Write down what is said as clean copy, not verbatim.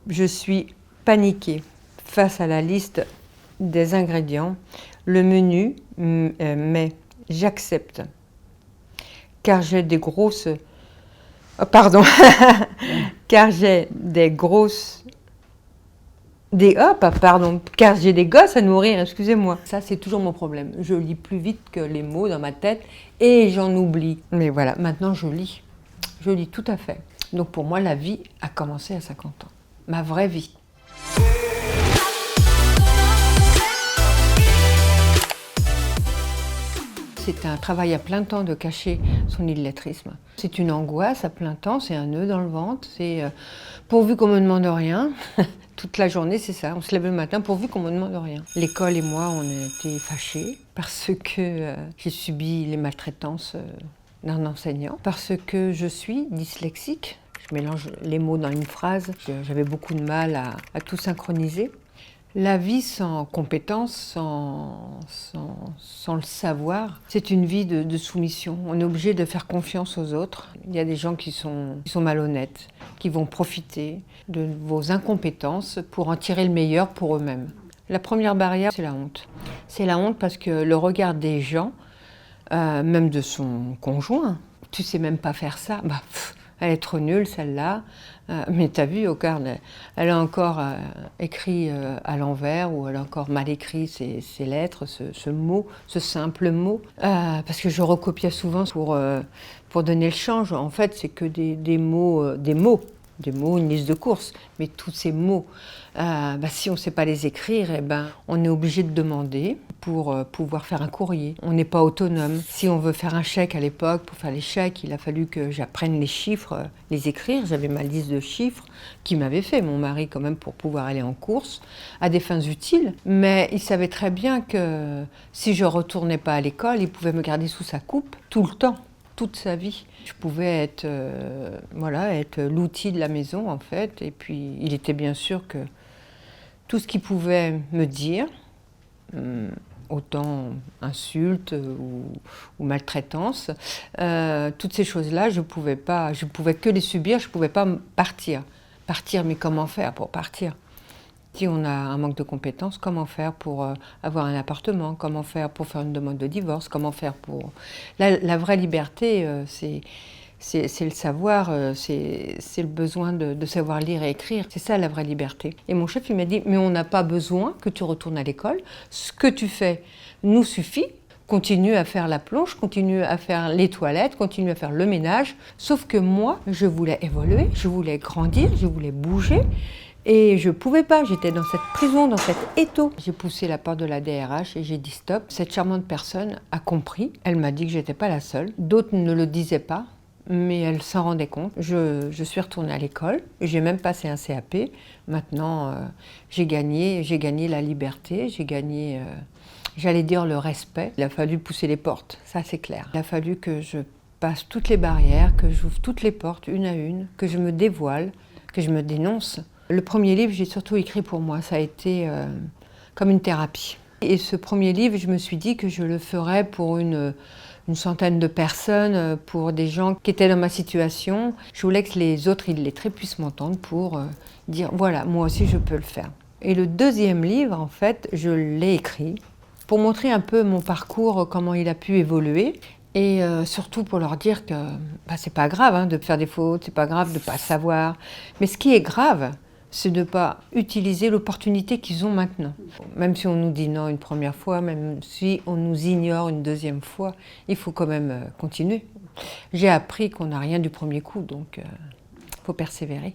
Je suis paniquée face à la liste des ingrédients, le menu, mais j'accepte. Car j'ai des grosses... Oh, pardon. Car j'ai des grosses... car j'ai des gosses à nourrir, excusez-moi. Ça, c'est toujours mon problème. Je lis plus vite que les mots dans ma tête et j'en oublie. Mais voilà, maintenant je lis. Je lis tout à fait. Donc pour moi, la vie a commencé à 50 ans. Ma vraie vie. C'est un travail à plein temps de cacher son illettrisme. C'est une angoisse à plein temps, c'est un nœud dans le ventre, c'est pourvu qu'on me demande rien. Toute la journée, c'est ça, on se lève le matin pourvu qu'on me demande rien. L'école et moi, on a été fâchés parce que j'ai subi les maltraitances d'un enseignant, parce que je suis dyslexique. Je mélange les mots dans une phrase, j'avais beaucoup de mal à tout synchroniser. La vie sans compétence, sans le savoir, c'est une vie de soumission. On est obligé de faire confiance aux autres. Il y a des gens qui sont malhonnêtes, qui vont profiter de vos incompétences pour en tirer le meilleur pour eux-mêmes. La première barrière, c'est la honte. C'est la honte parce que le regard des gens, même de son conjoint, tu sais même pas faire ça, elle est trop nulle celle-là, mais t'as vu, au quart, elle a encore écrit à l'envers, ou elle a encore mal écrit ses lettres, ce mot, ce simple mot, parce que je recopiais souvent pour donner le change. En fait, c'est que des mots, une liste de courses, mais tous ces mots, si on ne sait pas les écrire, on est obligé de demander pour pouvoir faire un courrier. On n'est pas autonome. Si on veut faire un chèque à l'époque, pour faire les chèques, il a fallu que j'apprenne les chiffres, les écrire. J'avais ma liste de chiffres qui m'avait fait mon mari quand même pour pouvoir aller en course à des fins utiles. Mais il savait très bien que si je ne retournais pas à l'école, il pouvait me garder sous sa coupe tout le temps. Toute sa vie. Je pouvais être l'outil de la maison en fait, et puis il était bien sûr que tout ce qu'il pouvait me dire, autant insultes ou maltraitance, toutes ces choses-là, je pouvais que les subir, je ne pouvais pas partir. Partir, mais comment faire pour partir ? Si on a un manque de compétences, comment faire pour avoir un appartement? Comment faire pour faire une demande de divorce? Comment faire pour... La vraie liberté, c'est le savoir, c'est le besoin de savoir lire et écrire. C'est ça la vraie liberté. Et mon chef, il m'a dit, mais on n'a pas besoin que tu retournes à l'école. Ce que tu fais nous suffit. Continue à faire la plonge, continue à faire les toilettes, continue à faire le ménage. Sauf que moi, je voulais évoluer, je voulais grandir, je voulais bouger. Et je ne pouvais pas, j'étais dans cette prison, dans cet étau. J'ai poussé la porte de la DRH et j'ai dit stop. Cette charmante personne a compris, elle m'a dit que je n'étais pas la seule. D'autres ne le disaient pas, mais elle s'en rendait compte. Je suis retournée à l'école, j'ai même passé un CAP. Maintenant, j'ai gagné la liberté, j'ai gagné, j'allais dire le respect. Il a fallu pousser les portes, ça c'est clair. Il a fallu que je passe toutes les barrières, que j'ouvre toutes les portes une à une, que je me dévoile, que je me dénonce. Le premier livre, j'ai surtout écrit pour moi, ça a été comme une thérapie. Et ce premier livre, je me suis dit que je le ferais pour une centaine de personnes, pour des gens qui étaient dans ma situation. Je voulais que les autres illettrés puissent m'entendre pour dire, voilà, moi aussi je peux le faire. Et le deuxième livre, en fait, je l'ai écrit pour montrer un peu mon parcours, comment il a pu évoluer. Et surtout pour leur dire que c'est pas grave de faire des fautes, c'est pas grave de pas savoir. Mais ce qui est grave, c'est de ne pas utiliser l'opportunité qu'ils ont maintenant. Même si on nous dit non une première fois, même si on nous ignore une deuxième fois, il faut quand même continuer. J'ai appris qu'on n'a rien du premier coup, donc il faut persévérer.